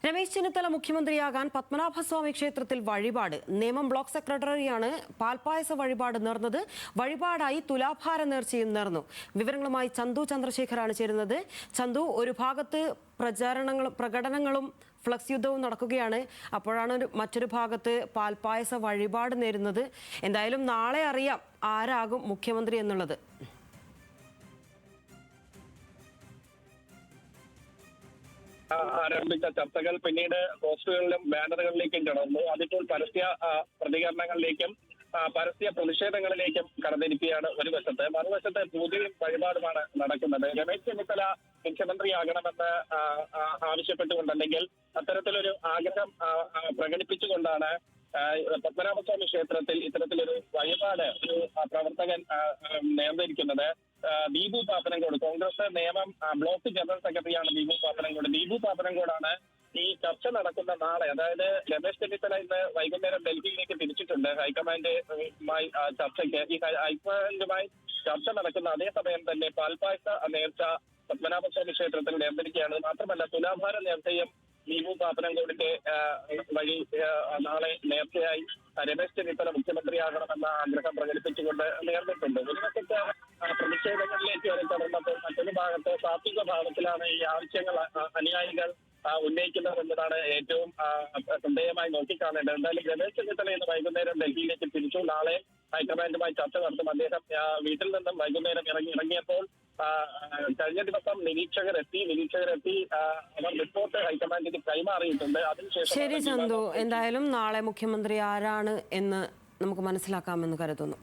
രമേശ് ചെന്നിത്തല മുഖ്യമന്ത്രിയാകാൻ പത്മനാഭസ്വാമി ക്ഷേത്രത്തിൽ വഴിപാട്. നേമം ബ്ലോക്ക് സെക്രട്ടറിയാണ് പാൽപ്പായസ വഴിപാട് നേർന്നത്. വഴിപാടായി തുലാഭാര നേർച്ചയും നേർന്നു. വിവരങ്ങളുമായി ചന്തു ചന്ദ്രശേഖറാണ് ചേരുന്നത്. ചന്തു, ഒരു ഭാഗത്ത് പ്രകടനങ്ങളും ഫ്ലക്സ് യുദ്ധവും നടക്കുകയാണ്. അപ്പോഴാണ് മറ്റൊരു ഭാഗത്ത് പാൽപ്പായസ വഴിപാട് നേരുന്നത്. എന്തായാലും നാളെ അറിയാം ആരാകും മുഖ്യമന്ത്രി എന്നുള്ളത്. ആരംഭിച്ച ചർച്ചകൾ പിന്നീട് പോസ്റ്ററുകളിലും ബാനറുകളിലേക്കും കടന്നു. അതിപ്പോൾ പരസ്യ പ്രതികരണങ്ങളിലേക്കും പരസ്യ പ്രതിഷേധങ്ങളിലേക്കും കടന്നിരിക്കുകയാണ് ഒരു വശത്ത്. മറുവശത്ത് പൂജയും വഴിപാടുമാണ് നടക്കുന്നത്. രമേശ് ചെന്നിത്തല മുഖ്യമന്ത്രിയാകണമെന്ന് ആവശ്യപ്പെട്ടുകൊണ്ടല്ലെങ്കിൽ അത്തരത്തിലൊരു ആഗ്രഹം പ്രകടിപ്പിച്ചുകൊണ്ടാണ് പത്മനാഭസ്വാമി ക്ഷേത്രത്തിൽ ഇത്തരത്തിലൊരു വഴിപാട് ഒരു പ്രവർത്തകൻ നേർന്നിരിക്കുന്നത്. ദീപു പാപ്പനംകോട്, കോൺഗ്രസ് നേമം ബ്ലോക്ക് ജനറൽ സെക്രട്ടറിയാണ് ദീപു പാപ്പനംകോട്. ദീപു പാപ്പനംകോടാണ് ഈ ചർച്ച നടക്കുന്ന നാളെ, അതായത് രമേശ് ചെന്നിത്തല ഇന്ന് വൈകുന്നേരം ഡൽഹിയിലേക്ക് തിരിച്ചിട്ടുണ്ട് ഹൈക്കമാൻഡുമായി ചർച്ചയ്ക്ക്. ഈ ഹൈക്കമാൻഡുമായി ചർച്ച നടക്കുന്ന അതേസമയം തന്നെ പാൽപ്പായസ നേർച്ച പത്മനാഭസ്വാമി ക്ഷേത്രത്തിൽ നേർന്നിരിക്കുകയാണ്. മാത്രമല്ല തുലാഭാര നേർച്ചയും ദീപു പാപ്പനംകോടിന്റെ വഴി നാളെ നേർച്ചയായി രമേശ് ചെന്നിത്തല മുഖ്യമന്ത്രിയാകണമെന്ന ആഗ്രഹം പ്രകടിപ്പിച്ചുകൊണ്ട് നേർന്നിട്ടുണ്ട്. ഒരു വശത്ത് പ്രതിഷേധങ്ങളിലേക്ക് വരെ തുടർന്നപ്പോൾ മറ്റൊരു ഭാഗത്ത് സാത്വിക ഭാഗത്തിലാണ് ഈ ആവശ്യങ്ങൾ അനുയായികൾ ഉന്നയിക്കുന്നതെന്നതാണ് ഏറ്റവും ശ്രദ്ധേയമായി നോക്കിക്കാണേണ്ടത്. എന്തായാലും രമേശ് ചെന്നിത്തല ഇന്ന് വൈകുന്നേരം ഡൽഹിയിലേക്ക് തിരിച്ചു. നാളെ ഹൈക്കമാൻഡുമായി ചർച്ച നടത്തും. അദ്ദേഹം വീട്ടിൽ നിന്നും വൈകുന്നേരം ഇറങ്ങിയപ്പോൾ കഴിഞ്ഞ ദിവസം നിരീക്ഷകരെത്തി അവർ റിപ്പോർട്ട് ഹൈക്കമാൻഡിന് കൈമാറിയിട്ടുണ്ട്. അതിനുശേഷം ശരി ചന്തു, എന്തായാലും നാളെ മുഖ്യമന്ത്രി ആരാണ് എന്ന് നമുക്ക് മനസ്സിലാക്കാമെന്ന് കരുതുന്നു.